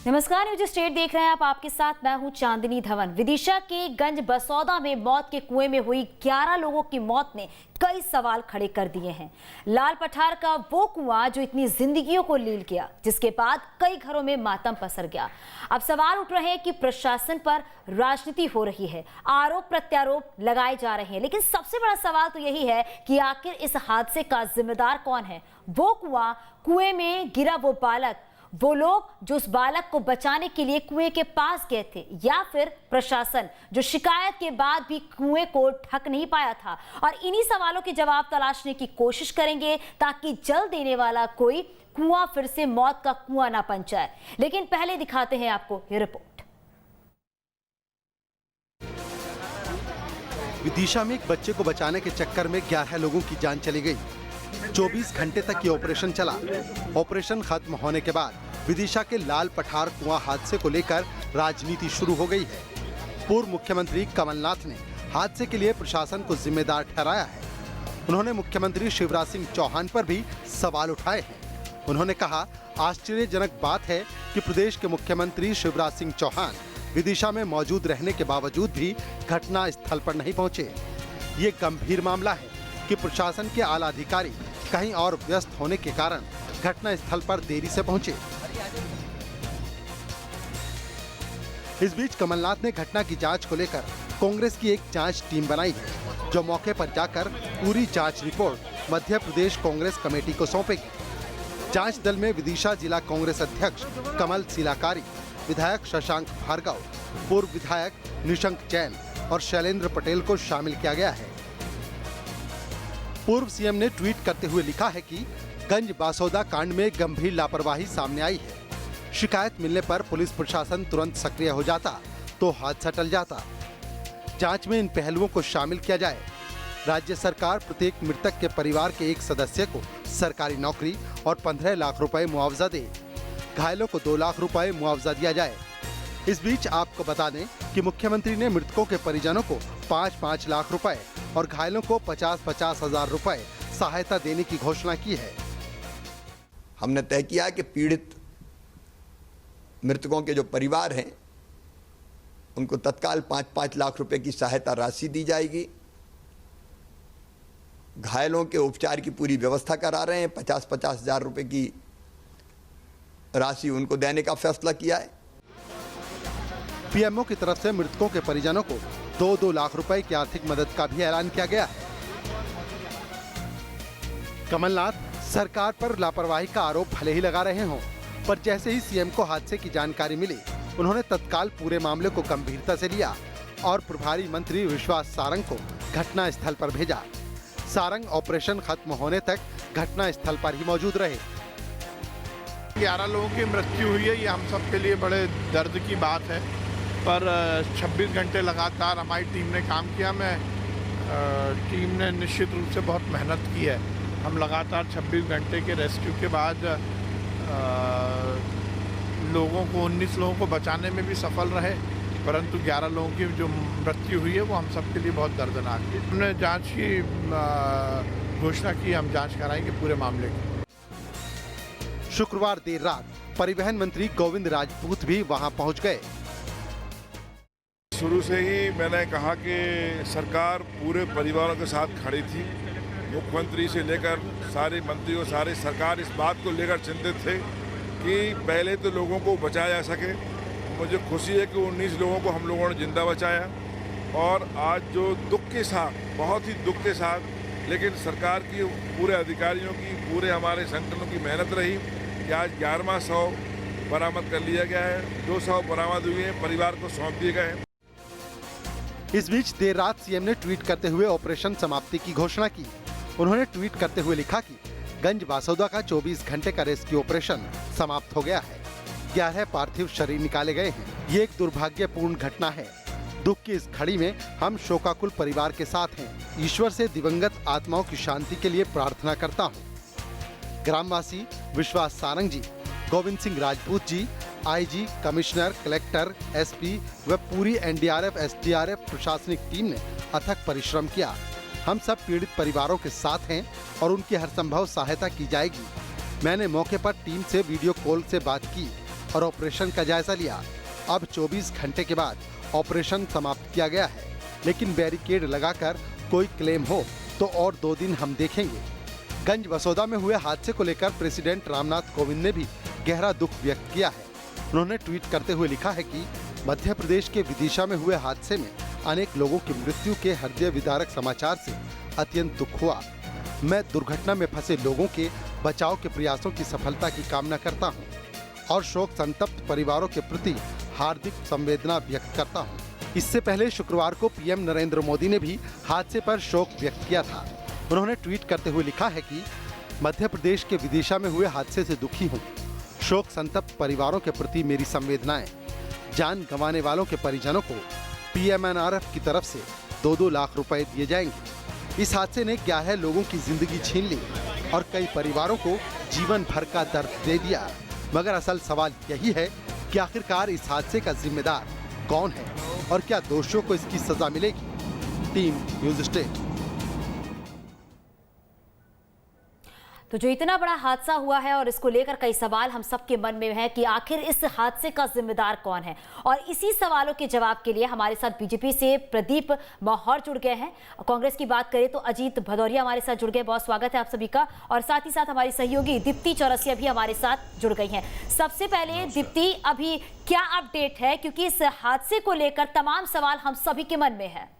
नमस्कार, news state देख रहे हैं आप। आपके साथ मैं हूं चांदनी धवन। विदिशा के गंज बसौदा में मौत के कुएं में हुई 11 लोगों की मौत ने कई सवाल खड़े कर दिए हैं। लाल पठार का वो कुआं जो इतनी जिंदगियों को लील गया, जिसके बाद कई घरों में मातम पसर गया। अब सवाल उठ रहे हैं कि प्रशासन पर राजनीति हो रही है, आरोप प्रत्यारोप लगाए जा रहे हैं, लेकिन सबसे बड़ा सवाल तो यही है कि आखिर इस हादसे का जिम्मेदार कौन है। वो कुएं में गिरा वो बालक, वो लोग जो उस बालक को बचाने के लिए कुएं के पास गए थे, या फिर प्रशासन जो शिकायत के बाद भी कुएं को ढक नहीं पाया था। और इन्हीं सवालों के जवाब तलाशने की कोशिश करेंगे ताकि जल देने वाला कोई कुआं फिर से मौत का कुआं ना बन जाए। लेकिन पहले दिखाते हैं आपको ये रिपोर्ट। विदिशा में एक बच्चे को बचाने के चक्कर में 11 लोगों की जान चली गई। 24 घंटे तक ये ऑपरेशन चला। ऑपरेशन खत्म होने के बाद विदिशा के लाल पठार कुआं हादसे को लेकर राजनीति शुरू हो गई है। पूर्व मुख्यमंत्री कमलनाथ ने हादसे के लिए प्रशासन को जिम्मेदार ठहराया है। उन्होंने मुख्यमंत्री शिवराज सिंह चौहान पर भी सवाल उठाए हैं। उन्होंने कहा, आश्चर्यजनक बात है कि प्रदेश के मुख्यमंत्री शिवराज सिंह चौहान विदिशा में मौजूद रहने के बावजूद भी घटना स्थल पर नहीं पहुंचे। ये गंभीर मामला है कि प्रशासन के आला अधिकारी कहीं और व्यस्त होने के कारण घटना स्थल पर देरी से पहुंचे। इस बीच कमलनाथ ने घटना की जांच को लेकर कांग्रेस की एक जांच टीम बनाई है, जो मौके पर जाकर पूरी जांच रिपोर्ट मध्य प्रदेश कांग्रेस कमेटी को सौंपेगी। जांच दल में विदिशा जिला कांग्रेस अध्यक्ष कमल सिलाकारी, विधायक शशांक भार्गव, पूर्व विधायक निशंक जैन और शैलेंद्र पटेल को शामिल किया गया है। पूर्व सीएम ने ट्वीट करते हुए लिखा है कि गंज बासौदा कांड में गंभीर लापरवाही सामने आई है। शिकायत मिलने पर पुलिस प्रशासन तुरंत सक्रिय हो जाता तो हादसा टल जाता। जांच में इन पहलुओं को शामिल किया जाए। राज्य सरकार प्रत्येक मृतक के परिवार के एक सदस्य को सरकारी नौकरी और 15 लाख रुपए मुआवजा दे। घायलों को 2 लाख रुपए मुआवजा दिया जाए। इस बीच आपको बता दें कि मुख्यमंत्री ने मृतकों के परिजनों को 5-5 लाख रुपए और घायलों को 50-50 हजार रुपए सहायता देने की घोषणा की है। हमने तय किया कि पीड़ित मृतकों के जो परिवार हैं उनको तत्काल 5-5 लाख रुपए की सहायता राशि दी जाएगी। घायलों के उपचार की पूरी व्यवस्था करा रहे हैं। 50-50 हजार रुपए की राशि उनको देने का फैसला किया है। पीएमओ की तरफ से मृतकों के परिजनों को 2-2 लाख रुपए की आर्थिक मदद का भी ऐलान किया गया है। कमलनाथ सरकार पर लापरवाही का आरोप भले ही लगा रहे हों, पर जैसे ही सीएम को हादसे की जानकारी मिली, उन्होंने तत्काल पूरे मामले को गंभीरता से लिया और प्रभारी मंत्री विश्वास सारंग को घटना स्थल पर भेजा। सारंग ऑपरेशन खत्म होने तक घटना स्थल पर ही मौजूद रहे। 11 लोगों की मृत्यु हुई है, ये हम सब के लिए बड़े दर्द की बात है, पर 26 घंटे लगातार हमारी टीम ने काम किया। टीम ने निश्चित रूप से बहुत मेहनत की है। हम लगातार 26 घंटे के रेस्क्यू के बाद लोगों को 19 लोगों को बचाने में भी सफल रहे, परंतु 11 लोगों की जो मृत्यु हुई है वो हम सब के लिए बहुत दर्दनाक है। हमने जांच की घोषणा की, हम जांच कराएंगे पूरे मामले की। शुक्रवार देर रात परिवहन मंत्री गोविंद राजपूत भी वहां पहुंच गए। शुरू से ही मैंने कहा कि सरकार पूरे परिवारों के साथ खड़ी थी। मुख्यमंत्री से लेकर सारे मंत्री और सारे सरकार इस बात को लेकर चिंतित थे कि पहले तो लोगों को बचाया जा सके। मुझे खुशी है कि 19 लोगों को हम लोगों ने जिंदा बचाया, और आज जो दुख के साथ, बहुत ही दुख के साथ, लेकिन सरकार की, पूरे अधिकारियों की, पूरे हमारे संगठनों की मेहनत रही कि आज 11वां शव बरामद कर लिया गया है। 2 शव बरामद हुए हैं, परिवार को सौंप दिए गए हैं। इस बीच देर रात सीएम ने ट्वीट करते हुए ऑपरेशन समाप्ति की घोषणा की। उन्होंने ट्वीट करते हुए लिखा कि गंज बासौदा का 24 घंटे का रेस्क्यू ऑपरेशन समाप्त हो गया है। 11 पार्थिव शरीर निकाले गए हैं। ये एक दुर्भाग्यपूर्ण घटना है। दुख की इस घड़ी में हम शोकाकुल परिवार के साथ हैं। ईश्वर से दिवंगत आत्माओं की शांति के लिए प्रार्थना करता हूँ। ग्रामवासी विश्वास सारंग जी, Govind Singh Rajput ji, IG, commissioner, collector, SP व पूरी एनडीआरएफ, एसडीआरएफ प्रशासनिक टीम ने अथक परिश्रम किया। हम सब पीड़ित परिवारों के साथ हैं और उनकी हर संभव सहायता की जाएगी। मैंने मौके पर टीम से वीडियो कॉल से बात की और ऑपरेशन का जायजा लिया। अब 24 घंटे के बाद ऑपरेशन समाप्त किया गया है, लेकिन बैरिकेड लगाकर कोई क्लेम हो तो और 2 दिन हम देखेंगे। गंज बसोदा में हुए हादसे को लेकर प्रेसिडेंट रामनाथ कोविंद ने भी गहरा दुख व्यक्त किया है। उन्होंने ट्वीट करते हुए लिखा है कि मध्य प्रदेश के विदिशा में हुए हादसे में अनेक लोगों की मृत्यु के हृदय विदारक समाचार से अत्यंत दुख हुआ। मैं दुर्घटना में फंसे लोगों के बचाव के प्रयासों की सफलता की कामना करता हूं और शोक संतप्त परिवारों के प्रति हार्दिक संवेदना व्यक्त करता हूं। इससे पहले शुक्रवार को पीएम नरेंद्र मोदी ने भी हादसे पर शोक व्यक्त किया था। उन्होंने ट्वीट करते हुए लिखा है कि मध्य प्रदेश के विदिशा में हुए हादसे से दुखी हूं। शोक संतप्त परिवारों के प्रति मेरी संवेदनाएं। जान गंवाने वालों के परिजनों को पीएमएनआरएफ की तरफ से 2-2 लाख रुपए दिए जाएंगे। इस हादसे ने 11 लोगों की जिंदगी छीन ली और कई परिवारों को जीवन भर का दर्द दे दिया। मगर असल सवाल यही है कि आखिरकार इस हादसे का जिम्मेदार कौन है और क्या दोषियों को इसकी सजा मिलेगी। Team news state. तो जो इतना बड़ा हादसा हुआ है और इसको लेकर कई सवाल हम सबके मन में है कि आखिर इस हादसे का जिम्मेदार कौन है, और इसी सवालों के जवाब के लिए हमारे साथ बीजेपी से प्रदीप माहौर जुड़ गए हैं। कांग्रेस की बात करें तो अजीत भदौरिया हमारे साथ जुड़ गए। बहुत स्वागत है आप सभी का। और साथ ही साथ हमारी सहयोगी दीप्ति चौरसिया भी हमारे साथ जुड़ गई हैं। सबसे पहले दीप्ति, अभी क्या अपडेट है, क्योंकि इस हादसे को लेकर तमाम सवाल हम सभी के मन में है।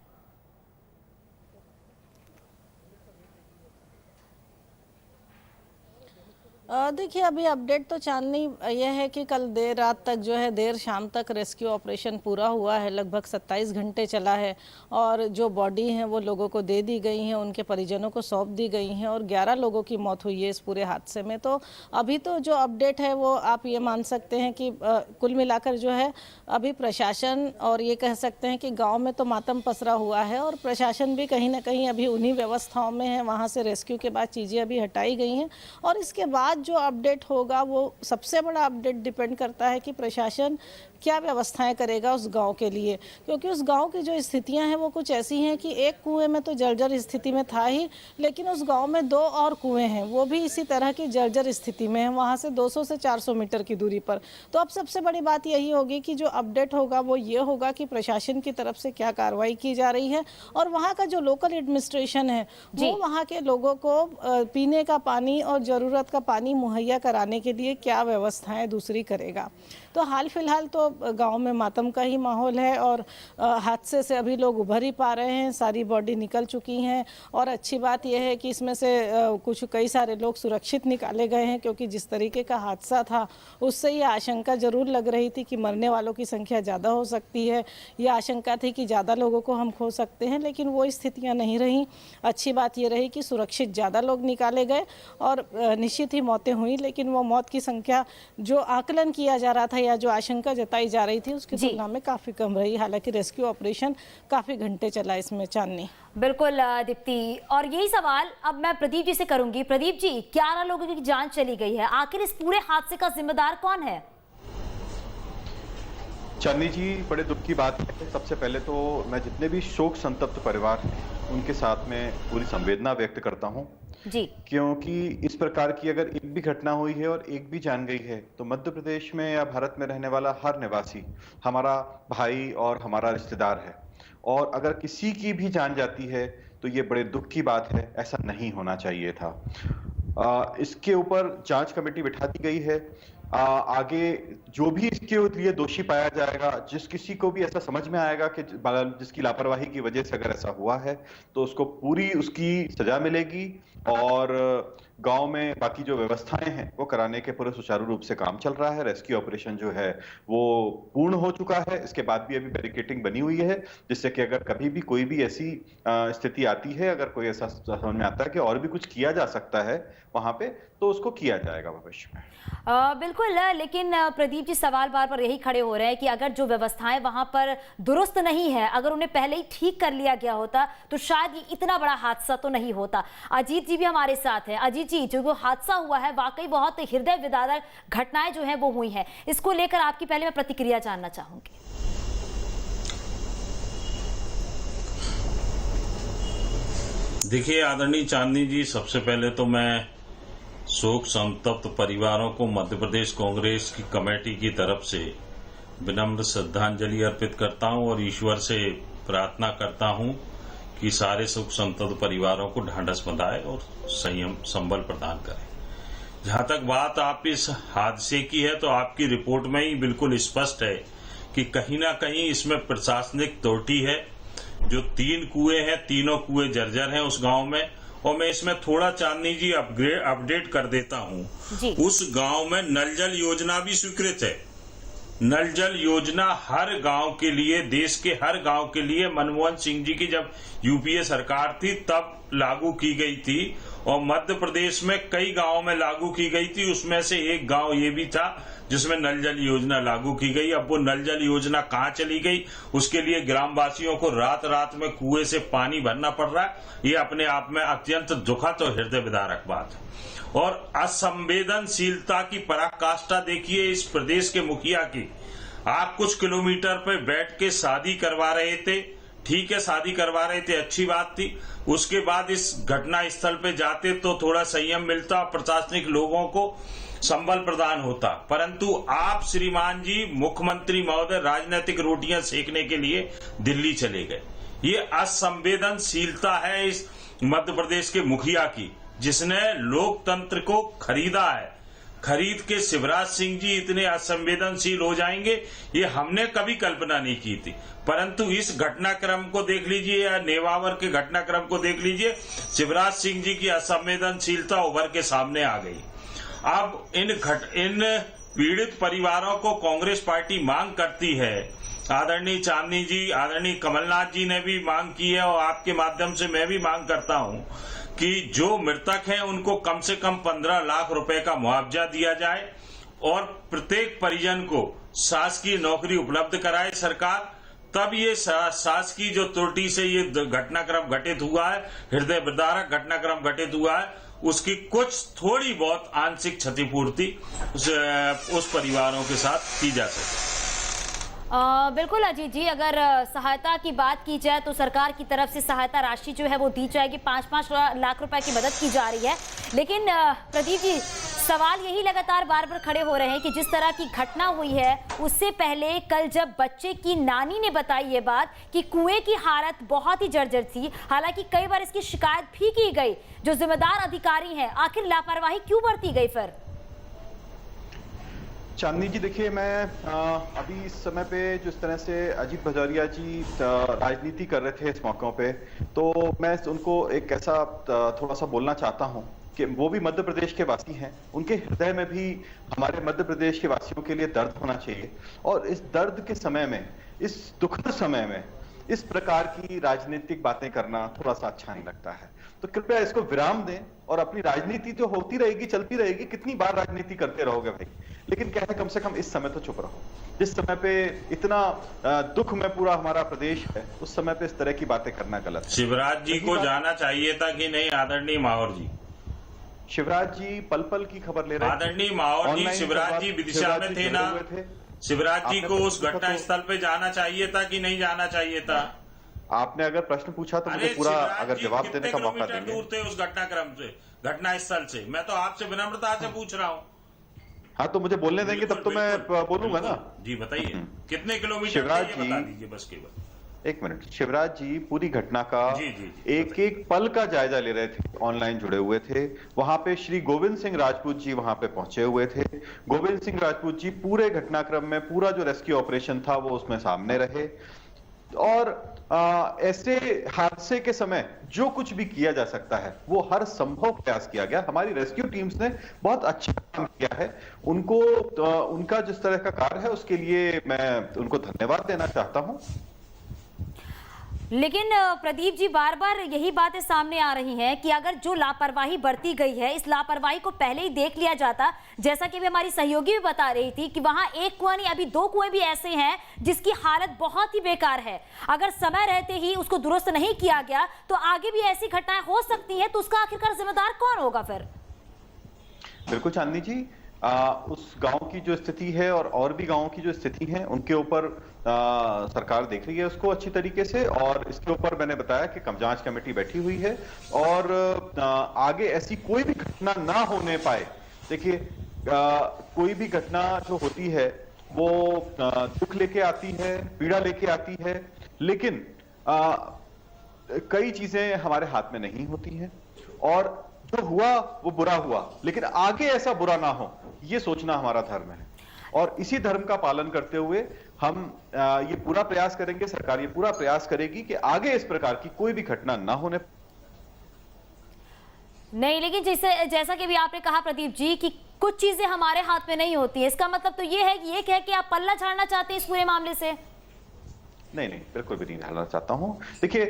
देखिए, अभी अपडेट तो चांदनी यह है कि कल देर रात तक जो है, देर शाम तक रेस्क्यू ऑपरेशन पूरा हुआ है। लगभग 27 घंटे चला है और जो बॉडी हैं वो लोगों को दे दी गई हैं, उनके परिजनों को सौंप दी गई हैं और 11 लोगों की मौत हुई है इस पूरे हादसे में। तो अभी तो जो अपडेट है वो आप ये मान सकते हैं कि कुल मिलाकर जो है अभी प्रशासन, और ये कह सकते हैं कि गाँव में तो मातम पसरा हुआ है और प्रशासन भी कहीं ना कहीं अभी उन्हीं व्यवस्थाओं में है। वहाँ से रेस्क्यू के बाद चीज़ें अभी हटाई गई हैं और इसके बाद जो अपडेट होगा वो सबसे बड़ा अपडेट डिपेंड करता है कि प्रशासन क्या व्यवस्थाएं करेगा उस गांव के लिए, क्योंकि उस गांव की जो स्थितियां हैं वो कुछ ऐसी हैं कि एक कुएं में तो जर्जर स्थिति में था ही, लेकिन उस गांव में 2 और कुएं हैं, वो भी इसी तरह की जर्जर स्थिति में हैं, वहां से 200 से 400 मीटर की दूरी पर। तो अब सबसे बड़ी बात यही होगी कि जो अपडेट होगा वो ये होगा कि प्रशासन की तरफ से क्या कार्रवाई की जा रही है और वहाँ का जो लोकल एडमिनिस्ट्रेशन है वो वहाँ के लोगों को पीने का पानी और ज़रूरत का पानी मुहैया कराने के लिए क्या व्यवस्थाएं दूसरी करेगा। तो हाल फिलहाल तो गांव में मातम का ही माहौल है और हादसे से अभी लोग उभर ही पा रहे हैं, सारी बॉडी निकल चुकी हैं और अच्छी बात यह है कि इसमें से कई सारे लोग सुरक्षित निकाले गए हैं, क्योंकि जिस तरीके का हादसा था उससे ये आशंका जरूर लग रही थी कि मरने वालों की संख्या ज़्यादा हो सकती है, ये आशंका थी कि ज़्यादा लोगों को हम खो सकते हैं, लेकिन वो स्थितियाँ नहीं रहीं। अच्छी बात ये रही कि सुरक्षित ज़्यादा लोग निकाले गए और निश्चित ही मौतें हुई, लेकिन वो मौत की संख्या जो आकलन किया जा रहा था या जो आशंका जताई जा रही थी उसकी तुलना में काफी कम रही। हालांकि रेस्क्यू ऑपरेशन काफी घंटे चला इसमें। चांदनी। बिल्कुल दीप्ति, और यही सवाल अब मैं प्रदीप जी से करूंगी। प्रदीप जी, 11 लोगों की जान चली गई है, आखिर इस पूरे हादसे का जिम्मेदार कौन है? चांदनी जी, बड़े दुख की बात है। सबसे पहले तो मैं जितने भी शोक संतप्त परिवार हैं उनके साथ में पूरी संवेदना व्यक्त करता हूं जी, क्योंकि इस प्रकार की अगर एक भी घटना हुई है और एक भी जान गई है तो मध्य प्रदेश में या भारत में रहने वाला हर निवासी हमारा भाई और हमारा रिश्तेदार है, और अगर किसी की भी जान जाती है तो ये बड़े दुख की बात है। ऐसा नहीं होना चाहिए था। इसके ऊपर जांच कमेटी बिठा दी गई है। आगे जो भी इसके लिए दोषी पाया जाएगा, जिस किसी को भी ऐसा समझ में आएगा कि जिसकी लापरवाही की वजह से अगर ऐसा हुआ है तो उसको पूरी उसकी सजा मिलेगी और गांव में बाकी जो व्यवस्थाएं हैं वो कराने के पूरे सुचारू रूप से काम चल रहा है। रेस्क्यू ऑपरेशन जो है वो पूर्ण हो चुका है। इसके बाद भी अभी बैरिकेडिंग बनी हुई है, जिससे कि अगर कभी भी कोई भी ऐसी स्थिति आती है, अगर कोई ऐसा समझ में आता है कि और भी कुछ किया जा सकता है वहां पे, तो उसको किया जाएगा भविष्य में। बिल्कुल, लेकिन प्रदीप जी सवाल बार बार यही खड़े हो रहे हैं कि अगर जो व्यवस्थाएं वहां पर दुरुस्त नहीं है, अगर उन्हें पहले ही ठीक कर लिया गया होता तो शायद ये इतना बड़ा हादसा तो नहीं होता। अजीत जी भी हमारे साथ हैं। अजीत जी, जो हादसा हुआ है वाकई बहुत हृदय विदारक घटनाएं जो हैं वो हुई हैं, इसको लेकर आपकी पहले मैं प्रतिक्रिया जानना चाहूंगी। देखिए आदरणीय चांदनी जी, सबसे पहले तो मैं शोक संतप्त परिवारों को मध्य प्रदेश कांग्रेस की कमेटी की तरफ से विनम्र श्रद्धांजलि अर्पित करता हूं और ईश्वर से प्रार्थना करता हूं कि सारे शोक संतप्त परिवारों को ढांढस बंधाए और संयम संबल प्रदान करें। जहां तक बात आप इस हादसे की है तो आपकी रिपोर्ट में ही बिल्कुल स्पष्ट है कि कहीं ना कहीं इसमें प्रशासनिक त्रुटि है। जो 3 कुएं हैं, तीनों कुएं जर्जर हैं उस गांव में। और मैं इसमें थोड़ा चांदनी जी अपडेट कर देता हूं। उस गांव में नल जल योजना भी स्वीकृत है। नल जल योजना हर गांव के लिए, देश के हर गांव के लिए मनमोहन सिंह जी की जब यूपीए सरकार थी तब लागू की गई थी और मध्य प्रदेश में कई गांवों में लागू की गई थी। उसमें से एक गांव ये भी था जिसमें नल जल योजना लागू की गई। अब वो नल जल योजना कहां चली गई, उसके लिए ग्रामवासियों को रात रात में कुएं से पानी भरना पड़ रहा है। ये अपने आप में अत्यंत दुखद और हृदय विदारक बात है। और असंवेदनशीलता की पराकाष्ठा देखिए इस प्रदेश के मुखिया की। आप कुछ किलोमीटर पे बैठ के शादी करवा रहे थे, ठीक है, शादी करवा रहे थे, अच्छी बात थी। उसके बाद इस घटना स्थल पे जाते तो थोड़ा संयम मिलता और प्रशासनिक लोगों को संबल प्रदान होता। परंतु आप श्रीमान जी मुख्यमंत्री महोदय राजनीतिक रोटियां सेकने के लिए दिल्ली चले गए। ये असंवेदनशीलता है इस मध्य प्रदेश के मुखिया की, जिसने लोकतंत्र को खरीदा है। खरीद के शिवराज सिंह जी इतने असंवेदनशील हो जाएंगे ये हमने कभी कल्पना नहीं की थी। परंतु इस घटनाक्रम को देख लीजिए या नेवावर के घटनाक्रम को देख लीजिए, शिवराज सिंह जी की असंवेदनशीलता उभर के सामने आ गई। अब इन पीड़ित परिवारों को कांग्रेस पार्टी मांग करती है। आदरणीय चांदनी जी, आदरणीय कमलनाथ जी ने भी मांग की है और आपके माध्यम से मैं भी मांग करता हूं कि जो मृतक हैं उनको कम से कम 15 लाख रुपए का मुआवजा दिया जाए और प्रत्येक परिजन को शासकीय नौकरी उपलब्ध कराए सरकार। तब ये शासकीय जो त्रुटि से ये घटनाक्रम घटित हुआ है, हृदय विदारक घटनाक्रम घटित हुआ है, उसकी कुछ थोड़ी बहुत आंशिक क्षतिपूर्ति उस परिवारों के साथ की जा सके। बिल्कुल अजीत जी, अगर सहायता की बात की जाए तो सरकार की तरफ से सहायता राशि जो है वो दी जाएगी, 5-5 लाख रुपए की मदद की जा रही है। लेकिन प्रदीप जी, सवाल यही लगातार बार बार खड़े हो रहे हैं कि जिस तरह की घटना हुई है उससे पहले कल जब बच्चे की नानी ने बताई ये बात कि कुएं की हालत बहुत ही जर्जर थी, हालांकि कई बार इसकी शिकायत भी की गई, जो जिम्मेदार अधिकारी हैं, आखिर लापरवाही क्यों बरती गई? फिर चांदनी जी देखिए, मैं अभी इस समय पे जिस तरह से अजीत भजौरिया जी राजनीति कर रहे थे इस मौकों पे, तो मैं उनको एक ऐसा थोड़ा सा बोलना चाहता हूं कि वो भी मध्य प्रदेश के वासी हैं। उनके हृदय में भी हमारे मध्य प्रदेश के वासियों के लिए दर्द होना चाहिए और इस दर्द के समय में, इस दुखद समय में इस प्रकार की राजनीतिक बातें करना थोड़ा सा अच्छा नहीं लगता है। तो कृपया इसको विराम दें और अपनी राजनीति तो होती रहेगी, चलती रहेगी, कितनी बार राजनीति करते रहोगे भाई, लेकिन क्या है, कम से कम इस समय तो चुप रहो। जिस समय पे इतना दुख में पूरा हमारा प्रदेश है, उस समय पे इस तरह की बातें करना गलत है। शिवराज जी को जाना चाहिए था कि नहीं? आदरणीय माहौर जी, शिवराज जी पल पल की खबर ले रहे हैं। आदरणीय माहौर जी, शिवराज जी विदिशा में थे ना? शिवराज जी को उस घटना स्थल पे जाना चाहिए था कि नहीं जाना चाहिए था? आपने अगर प्रश्न पूछा तो मुझे पूरा अगर जवाब देने का मौका देंगे। दूर थे उस घटनाक्रम से, घटना स्थल से? मैं तो आपसे विनम्रता से पूछ रहा हूँ। हाँ, तो मुझे बोलने देंगे तब तो मैं बोलूंगा ना। जी बताइए, कितने किलोमीटर शिवराज जी, बता दीजिए बस केवल। एक मिनट। शिवराज जी पूरी घटना का एक एक पल का जायजा ले रहे थे, ऑनलाइन जुड़े हुए थे। वहां पे श्री गोविंद सिंह राजपूत जी वहां पे पहुंचे हुए थे। गोविंद सिंह राजपूत जी पूरे घटनाक्रम में, पूरा जो रेस्क्यू ऑपरेशन था वो उसमें सामने रहे और ऐसे हादसे के समय जो कुछ भी किया जा सकता है वो हर संभव प्रयास किया गया। हमारी रेस्क्यू टीम्स ने बहुत अच्छा काम किया है। उनको उनका जिस तरह का कार्य है उसके लिए मैं उनको धन्यवाद देना चाहता हूं। लेकिन प्रदीप जी, बार बार यही बातें सामने आ रही हैं कि अगर जो लापरवाही बरती गई है, इस लापरवाही को पहले ही देख लिया जाता, जैसा कि भी हमारी सहयोगी भी बता रही थी कि वहां एक कुआं नहीं, अभी 2 कुएं भी ऐसे हैं जिसकी हालत बहुत ही बेकार है। अगर समय रहते ही उसको दुरुस्त नहीं किया गया तो आगे भी ऐसी घटनाएं हो सकती है, तो उसका आखिरकार जिम्मेदार कौन होगा फिर? बिल्कुल चांदनी जी, उस गांव की जो स्थिति है और भी गांवों की जो स्थिति है उनके ऊपर सरकार देख रही है उसको अच्छी तरीके से, और इसके ऊपर मैंने बताया कि जांच कमेटी बैठी हुई है और आगे ऐसी कोई भी घटना ना होने पाए। देखिए कोई भी घटना जो होती है वो दुख लेके आती है, पीड़ा लेके आती है, लेकिन कई चीजें हमारे हाथ में नहीं होती हैं और जो हुआ वो बुरा हुआ, लेकिन आगे ऐसा बुरा ना हो ये सोचना हमारा धर्म है और इसी धर्म का पालन करते हुए हम ये पूरा प्रयास करेंगे, सरकार ये पूरा प्रयास करेगी कि आगे इस प्रकार की कोई भी घटना ना होने। नहीं, लेकिन जैसा कि भी आपने कहा प्रदीप जी कि कुछ चीजें हमारे हाथ में नहीं होती है, इसका मतलब तो ये है कि आप पल्ला झाड़ना चाहते हैं इस पूरे मामले से? नहीं, बिल्कुल भी नहीं ढालना चाहता हूं। देखिए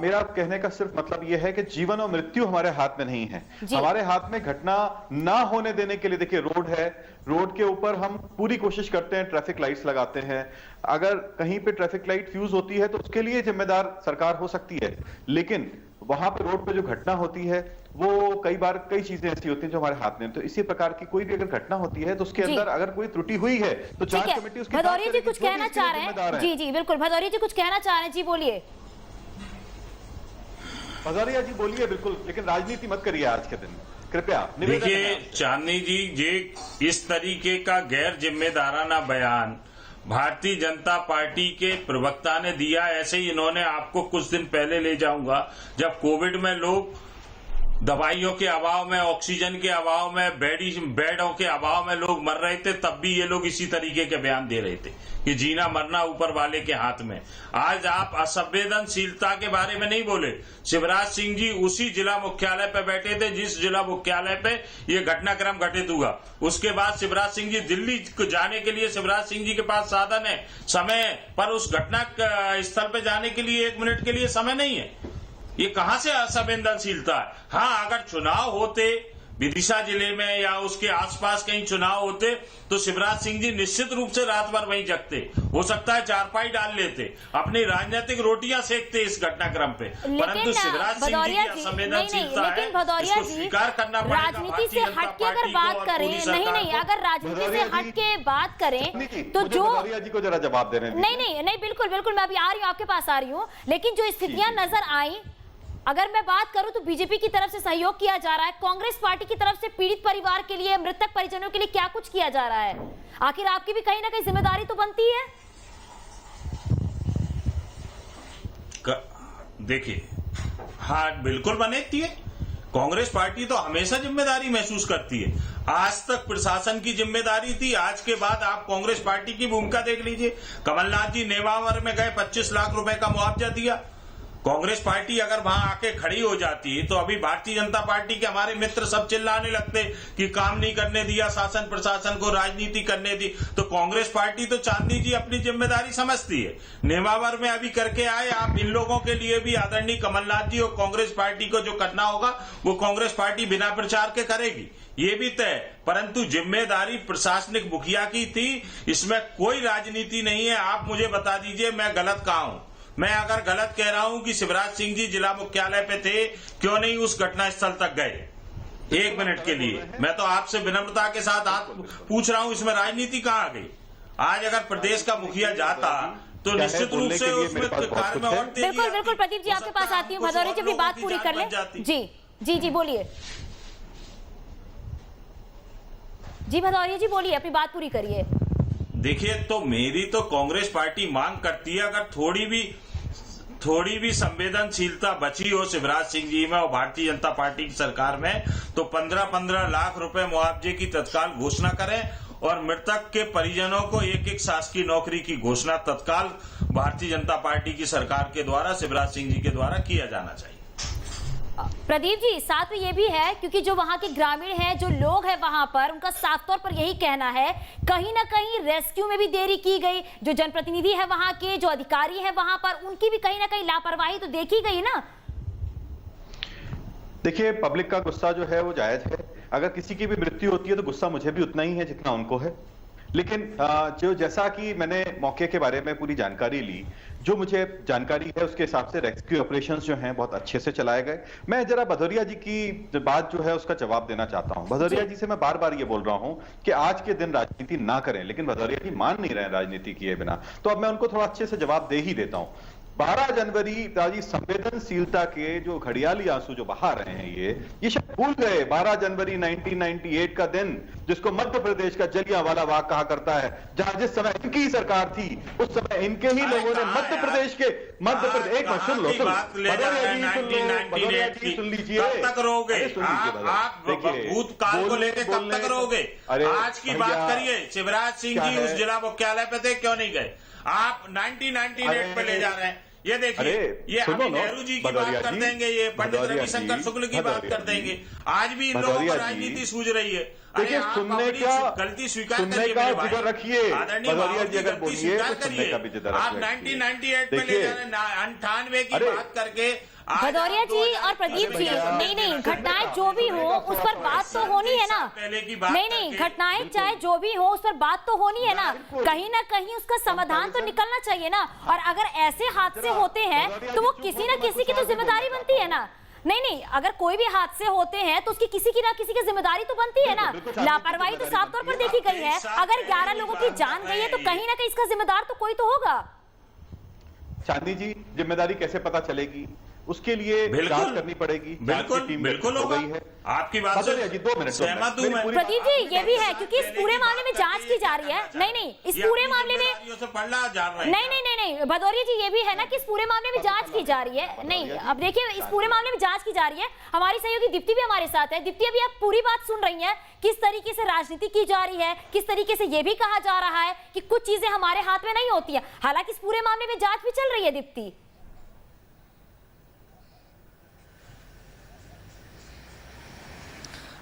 मेरा कहने का सिर्फ मतलब यह है कि जीवन और मृत्यु हमारे हाथ में नहीं है। हमारे हाथ में घटना ना होने देने के लिए, देखिए रोड है, रोड के ऊपर हम पूरी कोशिश करते हैं, ट्रैफिक लाइट्स लगाते हैं। अगर कहीं पे ट्रैफिक लाइट फ्यूज होती है तो उसके लिए जिम्मेदार सरकार हो सकती है, लेकिन वहां पे रोड पे जो घटना होती है वो कई बार कई चीजें ऐसी होती हैं जो हमारे हाथ में। तो इसी प्रकार की कोई भी अगर घटना होती है तो उसके अंदर अगर कोई त्रुटि हुई है तो जांच कमेटी उसकी भदौरिया जी कुछ कहना चाह रहे हैं। जी बिल्कुल, भदौरिया जी कुछ कहना चाह रहे हैं, जी बोलिए। भदौरिया जी बोलिए, बिल्कुल, लेकिन राजनीति मत करिए आज के दिन, कृपया। देखिए चांदनी जी, ये इस तरीके का गैर जिम्मेदाराना बयान भारतीय जनता पार्टी के प्रवक्ता ने दिया। ऐसे ही इन्होंने आपको कुछ दिन पहले ले जाऊंगा, जब कोविड में लोग दवाइयों के अभाव में, ऑक्सीजन के अभाव में, बेडों के अभाव में लोग मर रहे थे, तब भी ये लोग इसी तरीके के बयान दे रहे थे कि जीना मरना ऊपर वाले के हाथ में। आज आप असंवेदनशीलता के बारे में नहीं बोले। शिवराज सिंह जी उसी जिला मुख्यालय पे बैठे थे जिस जिला मुख्यालय पे ये घटनाक्रम घटित हुआ। उसके बाद शिवराज सिंह जी दिल्ली को जाने के लिए शिवराज सिंह जी के पास साधन है, समय, पर उस घटना स्थल पे जाने के लिए 1 मिनट के लिए समय नहीं है। ये कहां से असंवेदनशीलता है? हाँ, अगर चुनाव होते विदिशा जिले में या उसके आसपास कहीं चुनाव होते तो शिवराज सिंह जी निश्चित रूप से रात भर वहीं जगते, हो सकता है चारपाई डाल लेते, अपनी राजनीतिक रोटियां सेकते इस घटनाक्रम पे। परंतु शिवराज सिंह जी की असंवेदनशीलता है, इसको स्वीकार करना पड़ेगा। राजनीति से हट के अगर बात करें, नहीं, अगर राजनीति से हट के बात करें तो जो भदौरिया जी को जरा जवाब दे रहे हैं। नहीं, बिल्कुल, मैं अभी आ रही हूँ, आपके पास आ रही हूँ, लेकिन जो स्थितियां नजर आई, अगर मैं बात करूं तो बीजेपी की तरफ से सहयोग किया जा रहा है, कांग्रेस पार्टी की तरफ से पीड़ित परिवार के लिए, मृतक परिजनों के लिए क्या कुछ किया जा रहा है? आखिर आपकी भी कहीं ना कहीं जिम्मेदारी तो बनती है। देखिए, हाँ बिल्कुल बनती है। कांग्रेस पार्टी तो हमेशा जिम्मेदारी महसूस करती है। आज तक प्रशासन की जिम्मेदारी थी, आज के बाद आप कांग्रेस पार्टी की भूमिका देख लीजिए। कमलनाथ जी नेवावर में गए, 25 लाख रुपए का मुआवजा दिया। कांग्रेस पार्टी अगर वहां आके खड़ी हो जाती तो अभी भारतीय जनता पार्टी के हमारे मित्र सब चिल्लाने लगते कि काम नहीं करने दिया शासन प्रशासन को, राजनीति करने दी। तो कांग्रेस पार्टी तो चांदनी जी अपनी जिम्मेदारी समझती है। नेमावर में अभी करके आए, आप इन लोगों के लिए भी आदरणीय कमलनाथ जी और कांग्रेस पार्टी को जो करना होगा वो कांग्रेस पार्टी बिना प्रचार के करेगी, ये भी तय। परंतु जिम्मेदारी प्रशासनिक मुखिया की थी, इसमें कोई राजनीति नहीं है। आप मुझे बता दीजिए मैं गलत कहाँ हूं? मैं अगर गलत कह रहा हूं कि शिवराज सिंह जी जिला मुख्यालय पे थे, क्यों नहीं उस घटना स्थल तक गए 1 मिनट के लिए? मैं तो आपसे विनम्रता के साथ पूछ रहा हूं, इसमें राजनीति कहां आ गई? आज अगर प्रदेश का मुखिया जाता तो निश्चित रूप से उसमें कार्य में और तेजी। बिल्कुल प्रदीप जी, आपके पास आती हूँ। भदौरिया जी अपनी बात पूरी कर ले। जी बोलिए। जी भदौरिया जी बोलिए, अपनी बात पूरी करिए। देखिए, तो मेरी तो कांग्रेस पार्टी मांग करती है, अगर थोड़ी भी संवेदनशीलता बची हो शिवराज सिंह जी में और भारतीय जनता पार्टी की सरकार में, तो 15-15 लाख रुपए मुआवजे की तत्काल घोषणा करें और मृतक के परिजनों को 1-1 शासकीय नौकरी की घोषणा तत्काल भारतीय जनता पार्टी की सरकार के द्वारा, शिवराज सिंह जी के द्वारा किया जाना चाहिए। प्रदीप जी, साथ में ये भी है क्योंकि जो वहां के ग्रामीण हैं, जो लोग हैं वहां पर, उनका साफ तौर पर यही कहना है कहीं ना कहीं रेस्क्यू में भी देरी की गई। जो जनप्रतिनिधि है वहां के, जो अधिकारी है वहां पर, उनकी भी कहीं ना कहीं लापरवाही तो देखी गई ना। देखिए, पब्लिक का गुस्सा जो है वो जायज है। अगर किसी की भी मृत्यु होती है तो गुस्सा मुझे भी उतना ही है जितना उनको है, लेकिन जो जैसा कि मैंने मौके के बारे में पूरी जानकारी ली, जो मुझे जानकारी है उसके हिसाब से रेस्क्यू ऑपरेशंस जो हैं बहुत अच्छे से चलाए गए। मैं जरा भदौरिया जी की बात जो है उसका जवाब देना चाहता हूं। भदौरिया जी से मैं बार बार ये बोल रहा हूं कि आज के दिन राजनीति ना करें, लेकिन भदौरिया जी मान नहीं रहे हैं राजनीति किए बिना, तो अब मैं उनको थोड़ा अच्छे से जवाब दे ही देता हूं। 12 जनवरी ताजी संवेदनशीलता के जो घड़ियाली आंसू जो बहा रहे हैं, ये शायद भूल गए 12 जनवरी 1998 का दिन, जिसको मध्य प्रदेश का जलियांवाला बाग कहा करता है, जहां जिस समय इनकी सरकार थी उस समय इनके ही लोगों ने मध्य प्रदेश एक मिनट सुन लो, सुन लीजिए। कब तक रहोगे आप भूतकाल को लेकर, कब तक रहोगे? आज की बात करिए। शिवराज सिंह जी उस जिला मुख्यालय पे थे, क्यों नहीं गए? आप 1998 पे ले जा रहे हैं। ये देखिए, ये अभी नेहरू जी की बात कर देंगे, ये पंडित रविशंकर शुक्ल की बात कर देंगे। आज भी इन लोगों को राजनीति सूझ रही है। देखिए, सुनने का गलती स्वीकार सुनने का जिक्र रखिए। भदौरिया जी अगर बोलिए तो सुनने का भी जिक्र रखिए। आप 1998 पे ले जा रहे हैं, 98 की बात करके। भदौरिया जी और प्रदीप जी, नहीं, घटनाएं जो भी हो उस पर बात तो होनी है ना। नहीं, घटनाएं चाहे जो भी हो उस पर बात तो होनी है ना कहीं उसका समाधान तो निकलना चाहिए ना। और अगर ऐसे हादसे होते हैं तो वो किसी ना किसी की तो जिम्मेदारी बनती है ना। नहीं, अगर कोई भी हादसे होते हैं तो उसकी किसी की ना किसी की जिम्मेदारी तो बनती है ना। लापरवाही तो साफ तौर पर देखी गई है। अगर 11 लोगों की जान गई है तो कहीं ना कहीं इसका जिम्मेदार तो कोई तो होगा। चांदनी जी, जिम्मेदारी कैसे पता चलेगी? उसके लिए जांच करनी पड़ेगी। बिल्कुल हो गई है। आपकी बात से 2 मिनट सहमत हूं मैं। प्रदीप जी, ये भी है क्योंकि इस पूरे मामले में जांच की जा रही है। नहीं, इस पूरे मामले में नहीं, भदौरिया जी, ये भी है ना कि इस पूरे मामले में जांच की जा रही है। नहीं, अब देखिए, इस पूरे मामले में जांच की जा रही है। हमारी सहयोगी दीप्ति भी हमारे साथ है। दीप्ति, अभी आप पूरी बात सुन रही हैं, किस तरीके से राजनीति की जा रही है, किस तरीके से ये भी कहा जा रहा है कि कुछ चीजें हमारे हाथ में नहीं होती है। हालांकि इस पूरे मामले में जांच भी चल रही है। दीप्ति,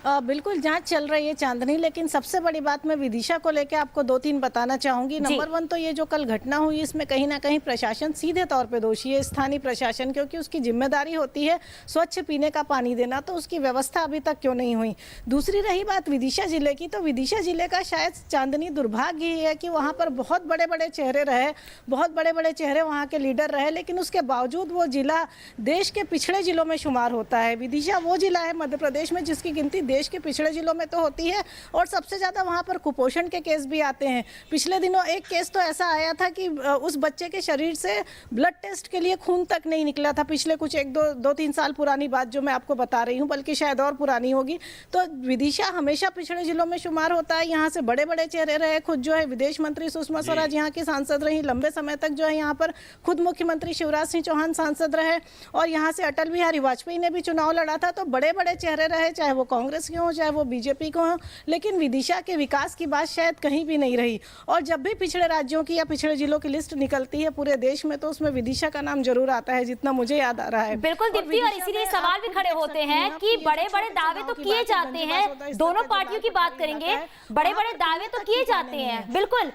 बिल्कुल जांच चल रही है चांदनी, लेकिन सबसे बड़ी बात मैं विदिशा को लेकर आपको 2-3 बताना चाहूंगी। नंबर 1 तो ये जो कल घटना हुई इसमें कहीं ना कहीं प्रशासन सीधे तौर पे दोषी है, स्थानीय प्रशासन, क्योंकि उसकी जिम्मेदारी होती है स्वच्छ पीने का पानी देना, तो उसकी व्यवस्था अभी तक क्यों नहीं हुई। दूसरी रही बात विदिशा जिले की, तो विदिशा जिले का शायद चांदनी दुर्भाग्य ही है कि वहाँ पर बहुत बड़े बड़े चेहरे रहे, बहुत बड़े बड़े चेहरे वहाँ के लीडर रहे, लेकिन उसके बावजूद वो जिला देश के पिछड़े जिलों में शुमार होता है। विदिशा वो जिला है मध्य प्रदेश में जिसकी गिनती देश के पिछड़े जिलों में तो होती है, और सबसे ज्यादा वहां पर कुपोषण के केस भी आते हैं। पिछले दिनों एक केस तो ऐसा आया था कि उस बच्चे के शरीर से ब्लड टेस्ट के लिए खून तक नहीं निकला था। पिछले कुछ 1-2-3 साल पुरानी बात जो मैं आपको बता रही हूँ, बल्कि शायद और पुरानी होगी। तो विदिशा हमेशा पिछड़े जिलों में शुमार होता है। यहाँ से बड़े बड़े चेहरे रहे, खुद जो है विदेश मंत्री सुषमा स्वराज यहाँ की सांसद रही, लंबे समय तक जो है यहाँ पर खुद मुख्यमंत्री शिवराज सिंह चौहान सांसद रहे, और यहाँ से अटल बिहारी वाजपेयी ने भी चुनाव लड़ा था। तो बड़े बड़े चेहरे रहे, चाहे वो कांग्रेस के हों चाहे वो बीजेपी को हो, लेकिन विदिशा के विकास की बात शायद कहीं भी नहीं रही। और जब भी पिछड़े राज्यों की या पिछड़े जिलों की लिस्ट निकलती है पूरे देश में, तो उसमें विदिशा का नाम जरूर आता है, जितना मुझे याद आ रहा है। बिल्कुल दीप्ति, और इसीलिए सवाल भी खड़े होते हैं कि बड़े बड़े दावे तो किए जाते हैं, दोनों पार्टियों की बात करेंगे, बड़े बड़े दावे तो किए जाते हैं, बिल्कुल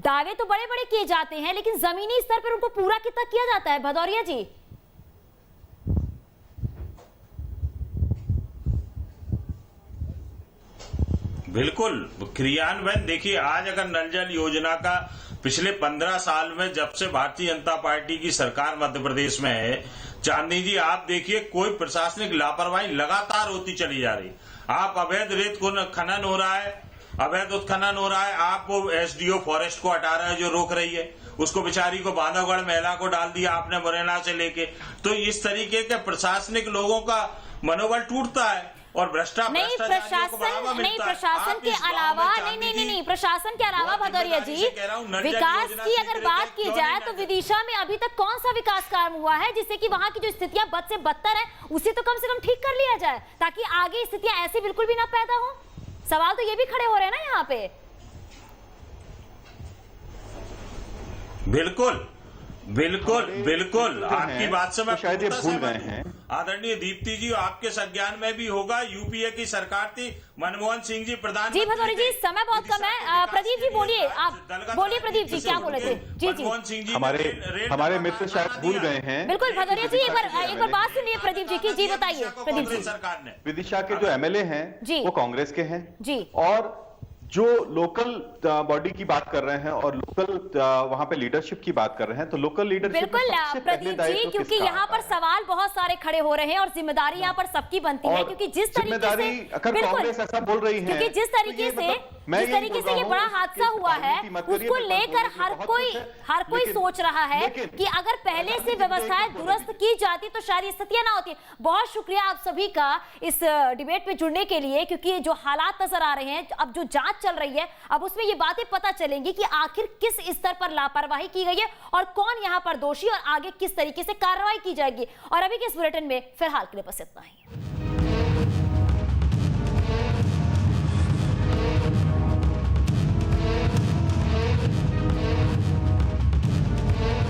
दावे तो बड़े बड़े किए जाते हैं, लेकिन जमीनी स्तर पर उनको पूरा कितना किया जाता है? भदौरिया जी, बिल्कुल क्रियान्वयन देखिए, आज अगर नल जल योजना का पिछले 15 साल में जब से भारतीय जनता पार्टी की सरकार मध्य प्रदेश में है, चांदनी जी आप देखिए कोई प्रशासनिक लापरवाही लगातार होती चली जा रही। आप अवैध रेत खनन हो रहा है, अवैध उत्खनन हो रहा है, आप वो एसडीओ फॉरेस्ट को हटा रहे हैं जो रोक रही है, उसको बेचारी को बांधवगढ़ महिला को डाल दिया आपने मुरैना से लेके। तो इस तरीके के प्रशासनिक लोगों का मनोबल टूटता है और प्रशासन के अलावा नहीं, प्रशासन के अलावा भदौरिया जी, विकास की अगर बात की जाए तो विदिशा में अभी तक कौन सा विकास काम हुआ है जिससे कि वहां की जो स्थितियां बद से बदतर है उसे तो कम से कम ठीक कर लिया जाए, ताकि आगे स्थितियां ऐसी बिल्कुल भी ना पैदा हो। सवाल तो ये भी खड़े हो रहे हैं ना यहाँ पे। बिल्कुल आपकी बात से मैं शायद ये भूल गए हैं। आदरणीय दीप्ति जी, आपके संज्ञान में भी होगा, यूपीए की सरकार थी, मनमोहन सिंह जी प्रधानमंत्री। जी भदौरिया जी, समय बहुत कम है, प्रदीप जी बोलिए, आप बोलिए। प्रदीप जी क्या बोले थे? जी मनमोहन सिंह जी हमारे मित्र शायद भूल गए हैं। बिल्कुल भदौरिया जी, एक बार बात सुनिए प्रदीप जी की। जी बताइए प्रदीप जी। सरकार ने विदिशा के जो एमएलए हैं वो कांग्रेस के हैं जी, और जो लोकल बॉडी की बात कर रहे हैं और लोकल वहां पे लीडरशिप की बात कर रहे हैं, तो लोकल लीडरशिप बिल्कुल प्रदीप जी, क्योंकि यहाँ पर सवाल बहुत सारे खड़े हो रहे हैं और जिम्मेदारी यहाँ पर सबकी बनती है, क्योंकि जिस तरीके से अगर कांग्रेस ऐसा बोल रही है, क्योंकि जिस तरीके से ये बड़ा हादसा हुआ है उसको लेकर हर कोई सोच रहा है कि अगर पहले से व्यवस्थाएं दुरुस्त की जाती तो शायद स्थितियां ना होती। बहुत शुक्रिया आप सभी का इस डिबेट में जुड़ने के लिए, क्योंकि जो हालात नजर आ रहे हैं, अब जो जांच चल रही है, अब उसमें ये बातें पता चलेंगी कि आखिर किस स्तर पर लापरवाही की गई है और कौन यहां पर दोषी और आगे किस तरीके से कार्रवाई की जाएगी। और अभी के इस बुलेटिन में फिलहाल के लिए बस इतना ही।